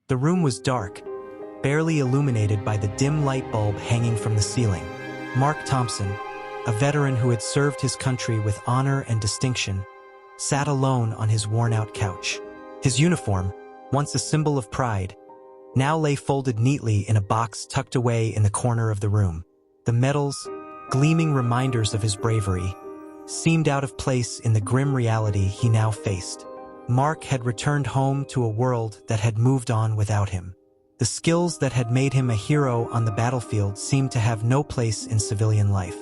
The room was dark, barely illuminated by the dim light bulb hanging from the ceiling. Mark Thompson, a veteran who had served his country with honor and distinction, sat alone on his worn-out couch. His uniform, once a symbol of pride, now lay folded neatly in a box tucked away in the corner of the room. The medals, gleaming reminders of his bravery, seemed out of place in the grim reality he now faced. Mark had returned home to a world that had moved on without him. The skills that had made him a hero on the battlefield seemed to have no place in civilian life.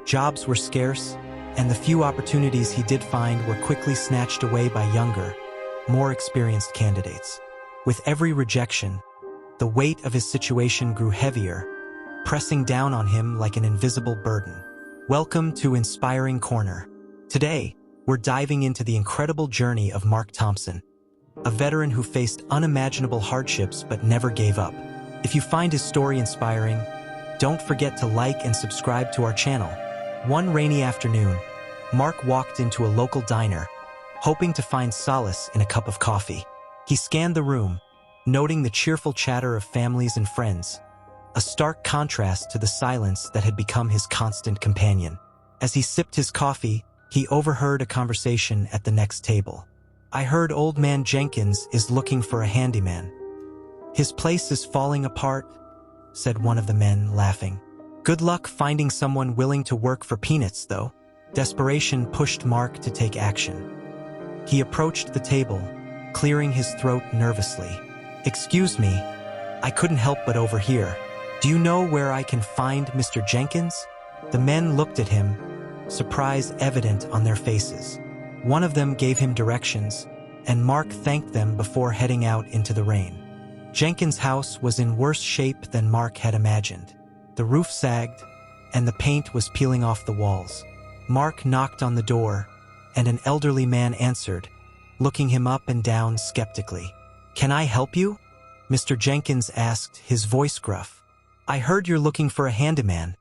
Jobs were scarce, and the few opportunities he did find were quickly snatched away by younger, more experienced candidates. With every rejection, the weight of his situation grew heavier, pressing down on him like an invisible burden. Welcome to Inspiring Corner. Today, we're diving into the incredible journey of Mark Thompson, a veteran who faced unimaginable hardships but never gave up. If you find his story inspiring, don't forget to like and subscribe to our channel. One rainy afternoon, Mark walked into a local diner, hoping to find solace in a cup of coffee. He scanned the room, noting the cheerful chatter of families and friends, a stark contrast to the silence that had become his constant companion. As he sipped his coffee, he overheard a conversation at the next table. "I heard old man Jenkins is looking for a handyman. His place is falling apart," said one of the men, laughing. "Good luck finding someone willing to work for peanuts, though." Desperation pushed Mark to take action. He approached the table, clearing his throat nervously. "Excuse me, I couldn't help but overhear. Do you know where I can find Mr. Jenkins?" The men looked at him, surprise evident on their faces. One of them gave him directions, and Mark thanked them before heading out into the rain. Jenkins' house was in worse shape than Mark had imagined. The roof sagged, and the paint was peeling off the walls. Mark knocked on the door, and an elderly man answered, looking him up and down skeptically. "Can I help you?" Mr. Jenkins asked, his voice gruff. "I heard you're looking for a handyman,"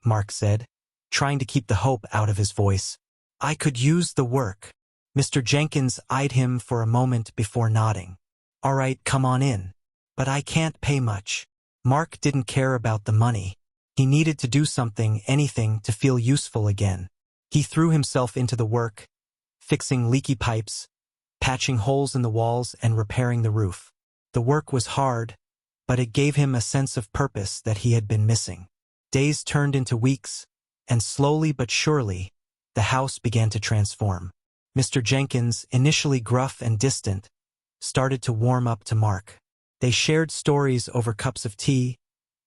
Mark said, trying to keep the hope out of his voice. "I could use the work." Mr. Jenkins eyed him for a moment before nodding. "All right, come on in. But I can't pay much." Mark didn't care about the money. He needed to do something, anything, to feel useful again. He threw himself into the work, fixing leaky pipes, patching holes in the walls, and repairing the roof. The work was hard, but it gave him a sense of purpose that he had been missing. Days turned into weeks, and slowly but surely, the house began to transform. Mr. Jenkins, initially gruff and distant, started to warm up to Mark. They shared stories over cups of tea,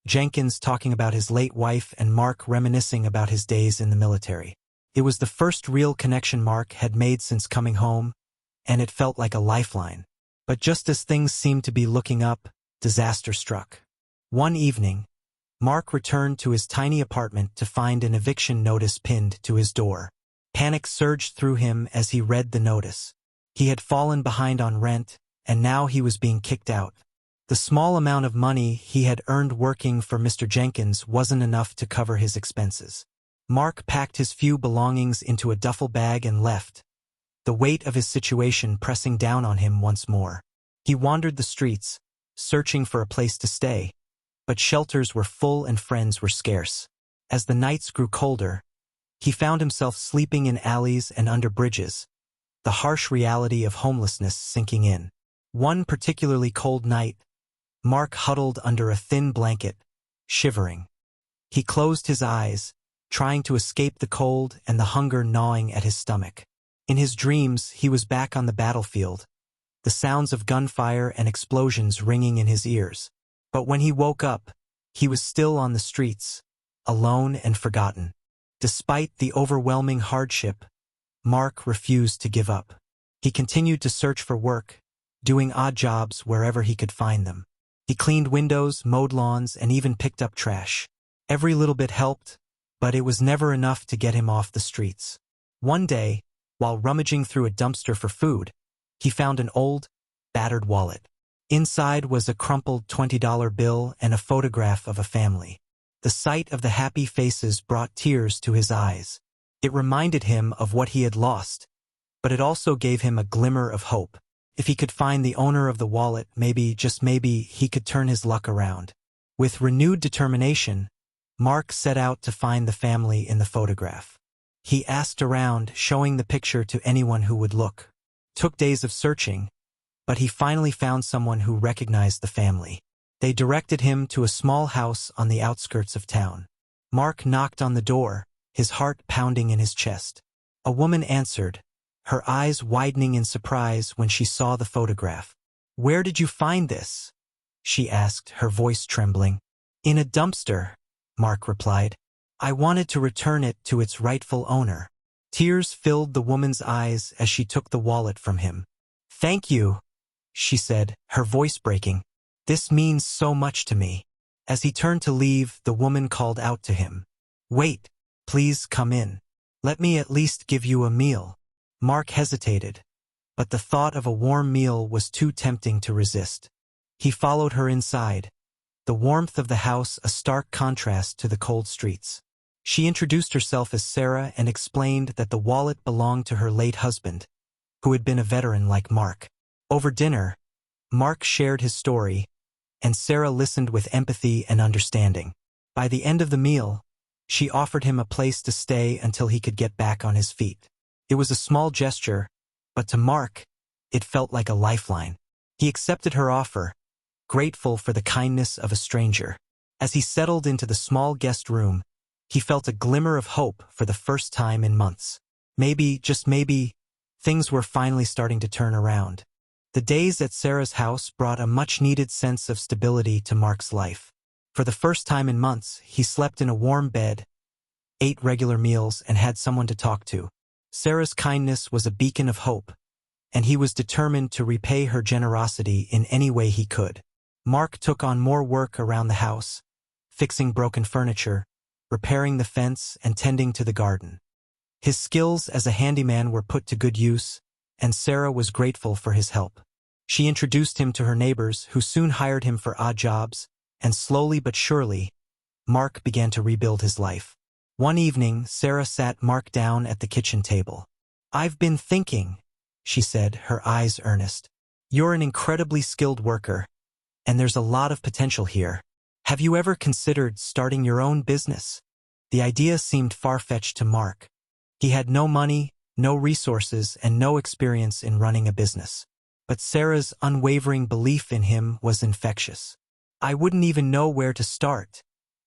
Jenkins talking about his late wife and Mark reminiscing about his days in the military. It was the first real connection Mark had made since coming home, and it felt like a lifeline. But just as things seemed to be looking up, disaster struck. One evening, Mark returned to his tiny apartment to find an eviction notice pinned to his door. Panic surged through him as he read the notice. He had fallen behind on rent, and now he was being kicked out. The small amount of money he had earned working for Mr. Jenkins wasn't enough to cover his expenses. Mark packed his few belongings into a duffel bag and left, the weight of his situation pressing down on him once more. He wandered the streets, searching for a place to stay, but shelters were full and friends were scarce. As the nights grew colder, he found himself sleeping in alleys and under bridges, the harsh reality of homelessness sinking in. One particularly cold night, Mark huddled under a thin blanket, shivering. He closed his eyes, trying to escape the cold and the hunger gnawing at his stomach. In his dreams, he was back on the battlefield, the sounds of gunfire and explosions ringing in his ears. But when he woke up, he was still on the streets, alone and forgotten. Despite the overwhelming hardship, Mark refused to give up. He continued to search for work, doing odd jobs wherever he could find them. He cleaned windows, mowed lawns, and even picked up trash. Every little bit helped, but it was never enough to get him off the streets. One day, while rummaging through a dumpster for food, he found an old, battered wallet. Inside was a crumpled $20 bill and a photograph of a family. The sight of the happy faces brought tears to his eyes. It reminded him of what he had lost, but it also gave him a glimmer of hope. If he could find the owner of the wallet, maybe, just maybe, he could turn his luck around. With renewed determination, Mark set out to find the family in the photograph. He asked around, showing the picture to anyone who would look. Took days of searching, but he finally found someone who recognized the family. They directed him to a small house on the outskirts of town. Mark knocked on the door, his heart pounding in his chest. A woman answered, her eyes widening in surprise when she saw the photograph. "Where did you find this?" she asked, her voice trembling. "In a dumpster," Mark replied. "I wanted to return it to its rightful owner." Tears filled the woman's eyes as she took the wallet from him. "Thank you," she said, her voice breaking. "This means so much to me." As he turned to leave, the woman called out to him. "Wait, please come in. Let me at least give you a meal." Mark hesitated, but the thought of a warm meal was too tempting to resist. He followed her inside, the warmth of the house a stark contrast to the cold streets. She introduced herself as Sarah and explained that the wallet belonged to her late husband, who had been a veteran like Mark. Over dinner, Mark shared his story, and Sarah listened with empathy and understanding. By the end of the meal, she offered him a place to stay until he could get back on his feet. It was a small gesture, but to Mark, it felt like a lifeline. He accepted her offer, grateful for the kindness of a stranger. As he settled into the small guest room, he felt a glimmer of hope for the first time in months. Maybe, just maybe, things were finally starting to turn around. The days at Sarah's house brought a much-needed sense of stability to Mark's life. For the first time in months, he slept in a warm bed, ate regular meals, and had someone to talk to. Sarah's kindness was a beacon of hope, and he was determined to repay her generosity in any way he could. Mark took on more work around the house, fixing broken furniture, repairing the fence, and tending to the garden. His skills as a handyman were put to good use, and Sarah was grateful for his help. She introduced him to her neighbors, who soon hired him for odd jobs, and slowly but surely, Mark began to rebuild his life. One evening, Sarah sat Mark down at the kitchen table. "I've been thinking," she said, her eyes earnest. "You're an incredibly skilled worker, and there's a lot of potential here. Have you ever considered starting your own business?" The idea seemed far-fetched to Mark. He had no money, no resources, and no experience in running a business. But Sarah's unwavering belief in him was infectious. "I wouldn't even know where to start,"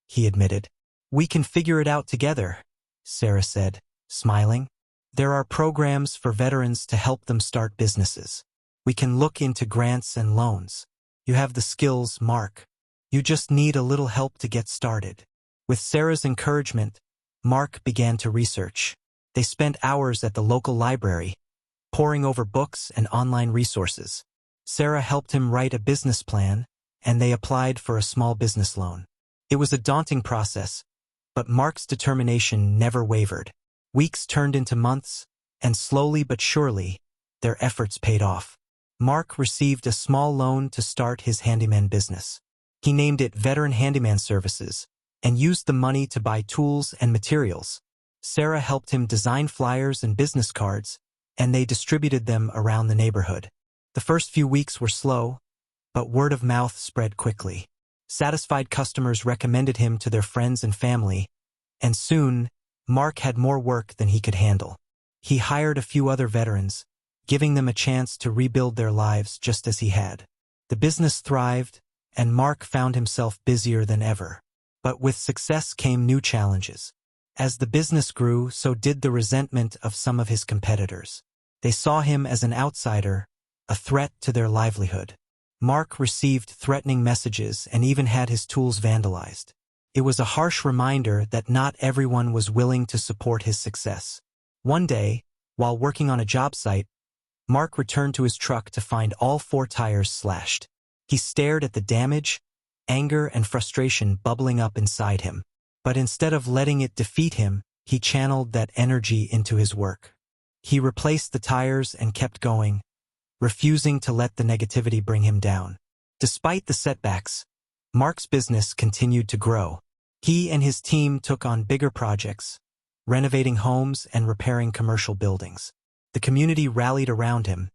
he admitted. "We can figure it out together," Sarah said, smiling. "There are programs for veterans to help them start businesses. We can look into grants and loans. You have the skills, Mark. You just need a little help to get started." With Sarah's encouragement, Mark began to research. They spent hours at the local library, poring over books and online resources. Sarah helped him write a business plan, and they applied for a small business loan. It was a daunting process, but Mark's determination never wavered. Weeks turned into months, and slowly but surely, their efforts paid off. Mark received a small loan to start his handyman business. He named it Veteran Handyman Services, and used the money to buy tools and materials. Sarah helped him design flyers and business cards, and they distributed them around the neighborhood. The first few weeks were slow, but word of mouth spread quickly. Satisfied customers recommended him to their friends and family, and soon, Mark had more work than he could handle. He hired a few other veterans, giving them a chance to rebuild their lives just as he had. The business thrived, and Mark found himself busier than ever. But with success came new challenges. As the business grew, so did the resentment of some of his competitors. They saw him as an outsider, a threat to their livelihood. Mark received threatening messages and even had his tools vandalized. It was a harsh reminder that not everyone was willing to support his success. One day, while working on a job site, Mark returned to his truck to find all 4 tires slashed. He stared at the damage, anger, and frustration bubbling up inside him. But instead of letting it defeat him, he channeled that energy into his work. He replaced the tires and kept going, refusing to let the negativity bring him down. Despite the setbacks, Mark's business continued to grow. He and his team took on bigger projects, renovating homes and repairing commercial buildings. The community rallied around him,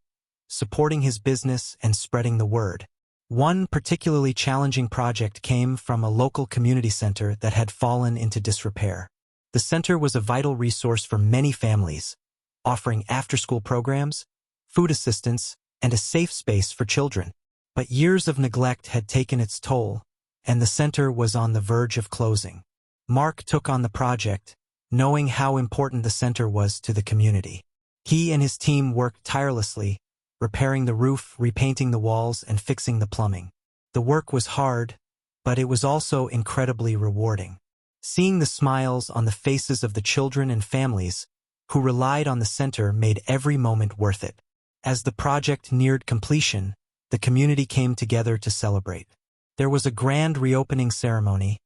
supporting his business and spreading the word. One particularly challenging project came from a local community center that had fallen into disrepair. The center was a vital resource for many families, offering after-school programs, food assistance, and a safe space for children. But years of neglect had taken its toll, and the center was on the verge of closing. Mark took on the project, knowing how important the center was to the community. He and his team worked tirelessly, repairing the roof, repainting the walls, and fixing the plumbing. The work was hard, but it was also incredibly rewarding. Seeing the smiles on the faces of the children and families who relied on the center made every moment worth it. As the project neared completion, the community came together to celebrate. There was a grand reopening ceremony,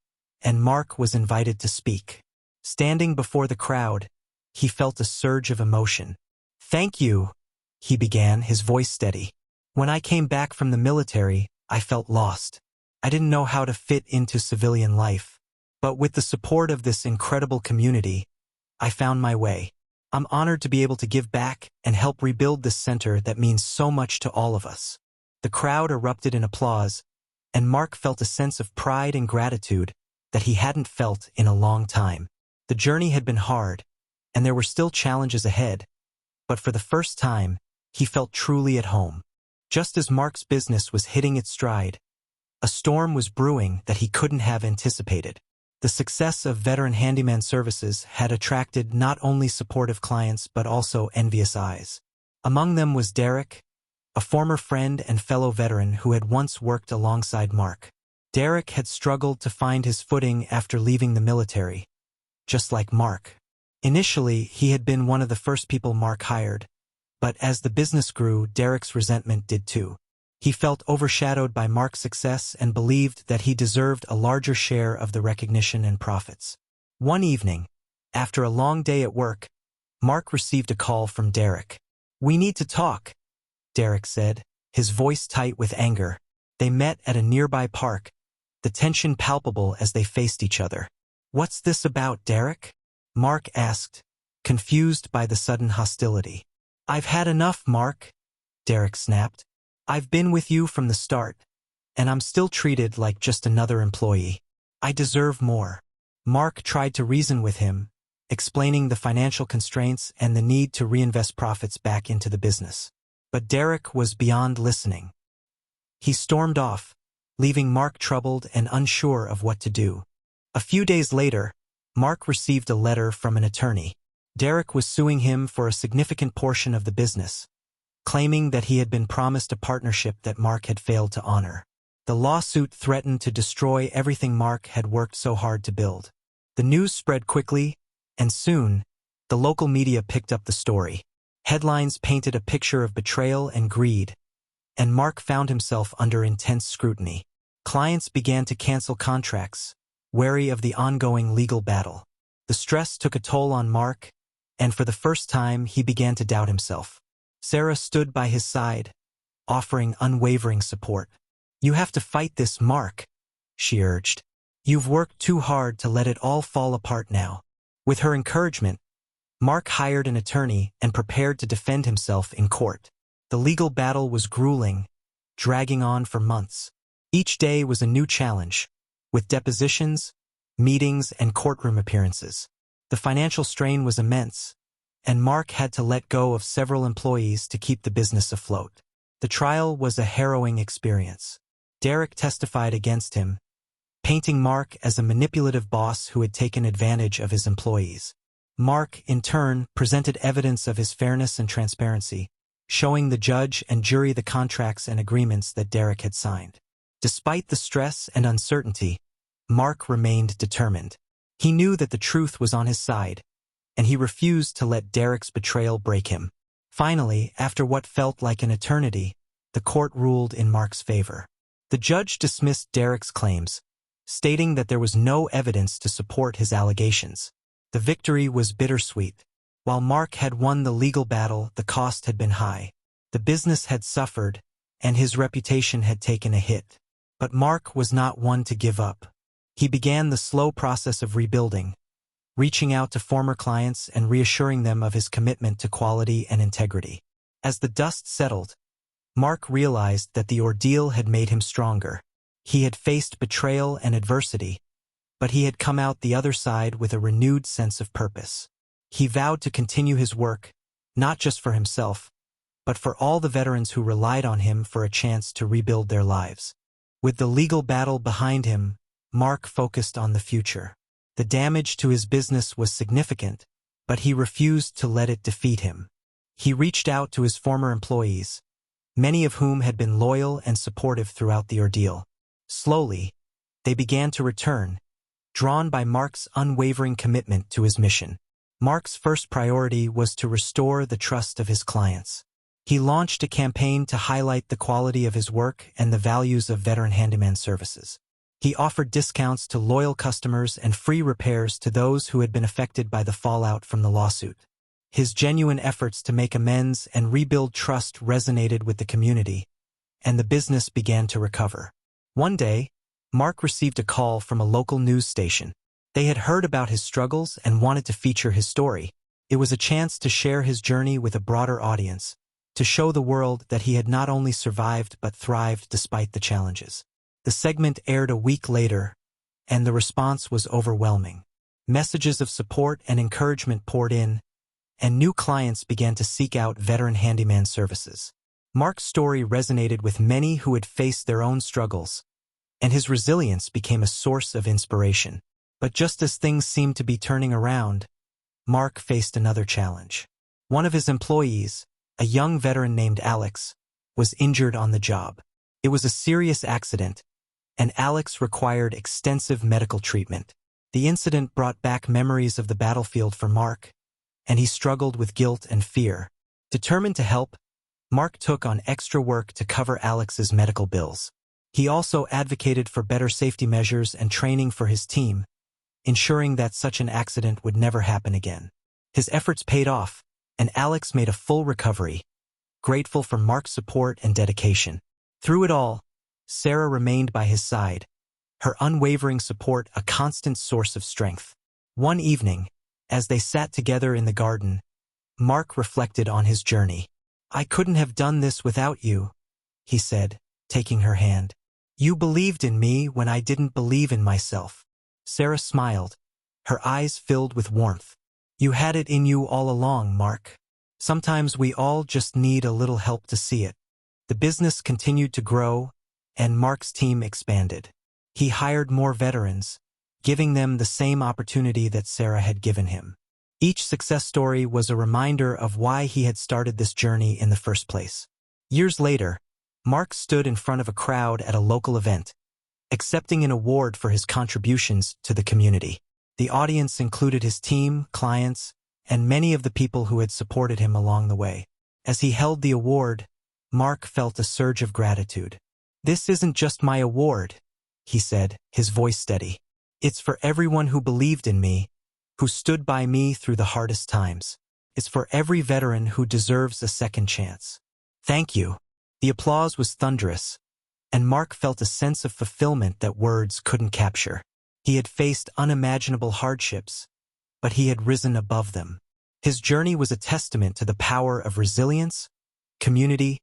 and Mark was invited to speak. Standing before the crowd, he felt a surge of emotion. "Thank you," he began, his voice steady. "When I came back from the military, I felt lost. I didn't know how to fit into civilian life. But with the support of this incredible community, I found my way. I'm honored to be able to give back and help rebuild this center that means so much to all of us." The crowd erupted in applause, and Mark felt a sense of pride and gratitude that he hadn't felt in a long time. The journey had been hard, and there were still challenges ahead, but for the first time, he felt truly at home. Just as Mark's business was hitting its stride, a storm was brewing that he couldn't have anticipated. The success of veteran handyman services had attracted not only supportive clients but also envious eyes. Among them was Derek, a former friend and fellow veteran who had once worked alongside Mark. Derek had struggled to find his footing after leaving the military, just like Mark. Initially, he had been one of the first people Mark hired, but as the business grew, Derek's resentment did too. He felt overshadowed by Mark's success and believed that he deserved a larger share of the recognition and profits. One evening, after a long day at work, Mark received a call from Derek. "We need to talk," Derek said, his voice tight with anger. They met at a nearby park, the tension palpable as they faced each other. "What's this about, Derek?" Mark asked, confused by the sudden hostility. "I've had enough, Mark," Derek snapped. "I've been with you from the start, and I'm still treated like just another employee. I deserve more." Mark tried to reason with him, explaining the financial constraints and the need to reinvest profits back into the business. But Derek was beyond listening. He stormed off, leaving Mark troubled and unsure of what to do. A few days later, Mark received a letter from an attorney. Derek was suing him for a significant portion of the business, claiming that he had been promised a partnership that Mark had failed to honor. The lawsuit threatened to destroy everything Mark had worked so hard to build. The news spread quickly, and soon, the local media picked up the story. Headlines painted a picture of betrayal and greed, and Mark found himself under intense scrutiny. Clients began to cancel contracts, wary of the ongoing legal battle. The stress took a toll on Mark, and for the first time he began to doubt himself. Sarah stood by his side, offering unwavering support. "You have to fight this, Mark," she urged. "You've worked too hard to let it all fall apart now." With her encouragement, Mark hired an attorney and prepared to defend himself in court. The legal battle was grueling, dragging on for months. Each day was a new challenge, with depositions, meetings, and courtroom appearances. The financial strain was immense, and Mark had to let go of several employees to keep the business afloat. The trial was a harrowing experience. Derek testified against him, painting Mark as a manipulative boss who had taken advantage of his employees. Mark, in turn, presented evidence of his fairness and transparency, showing the judge and jury the contracts and agreements that Derek had signed. Despite the stress and uncertainty, Mark remained determined. He knew that the truth was on his side, and he refused to let Derek's betrayal break him. Finally, after what felt like an eternity, the court ruled in Mark's favor. The judge dismissed Derek's claims, stating that there was no evidence to support his allegations. The victory was bittersweet. While Mark had won the legal battle, the cost had been high. The business had suffered, and his reputation had taken a hit. But Mark was not one to give up. He began the slow process of rebuilding, reaching out to former clients and reassuring them of his commitment to quality and integrity. As the dust settled, Mark realized that the ordeal had made him stronger. He had faced betrayal and adversity, but he had come out the other side with a renewed sense of purpose. He vowed to continue his work, not just for himself, but for all the veterans who relied on him for a chance to rebuild their lives. With the legal battle behind him, Mark focused on the future. The damage to his business was significant, but he refused to let it defeat him. He reached out to his former employees, many of whom had been loyal and supportive throughout the ordeal. Slowly, they began to return, drawn by Mark's unwavering commitment to his mission. Mark's first priority was to restore the trust of his clients. He launched a campaign to highlight the quality of his work and the values of veteran handyman services. He offered discounts to loyal customers and free repairs to those who had been affected by the fallout from the lawsuit. His genuine efforts to make amends and rebuild trust resonated with the community, and the business began to recover. One day, Mark received a call from a local news station. They had heard about his struggles and wanted to feature his story. It was a chance to share his journey with a broader audience, to show the world that he had not only survived but thrived despite the challenges. The segment aired a week later, and the response was overwhelming. Messages of support and encouragement poured in, and new clients began to seek out veteran handyman services. Mark's story resonated with many who had faced their own struggles, and his resilience became a source of inspiration. But just as things seemed to be turning around, Mark faced another challenge. One of his employees, a young veteran named Alex, was injured on the job. It was a serious accident, and Alex required extensive medical treatment. The incident brought back memories of the battlefield for Mark, and he struggled with guilt and fear. Determined to help, Mark took on extra work to cover Alex's medical bills. He also advocated for better safety measures and training for his team, ensuring that such an accident would never happen again. His efforts paid off, and Alex made a full recovery, grateful for Mark's support and dedication. Through it all, Sarah remained by his side, her unwavering support a constant source of strength. One evening, as they sat together in the garden, Mark reflected on his journey. "I couldn't have done this without you," he said, taking her hand. "You believed in me when I didn't believe in myself." Sarah smiled, her eyes filled with warmth. "You had it in you all along, Mark. Sometimes we all just need a little help to see it." The business continued to grow, and Mark's team expanded. He hired more veterans, giving them the same opportunity that Sarah had given him. Each success story was a reminder of why he had started this journey in the first place. Years later, Mark stood in front of a crowd at a local event, accepting an award for his contributions to the community. The audience included his team, clients, and many of the people who had supported him along the way. As he held the award, Mark felt a surge of gratitude. "This isn't just my award," he said, his voice steady. "It's for everyone who believed in me, who stood by me through the hardest times. It's for every veteran who deserves a second chance. Thank you." The applause was thunderous, and Mark felt a sense of fulfillment that words couldn't capture. He had faced unimaginable hardships, but he had risen above them. His journey was a testament to the power of resilience, community,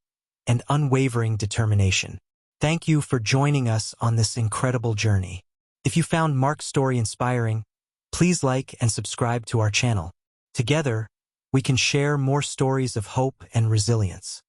and unwavering determination. Thank you for joining us on this incredible journey. If you found Mark's story inspiring, please like and subscribe to our channel. Together, we can share more stories of hope and resilience.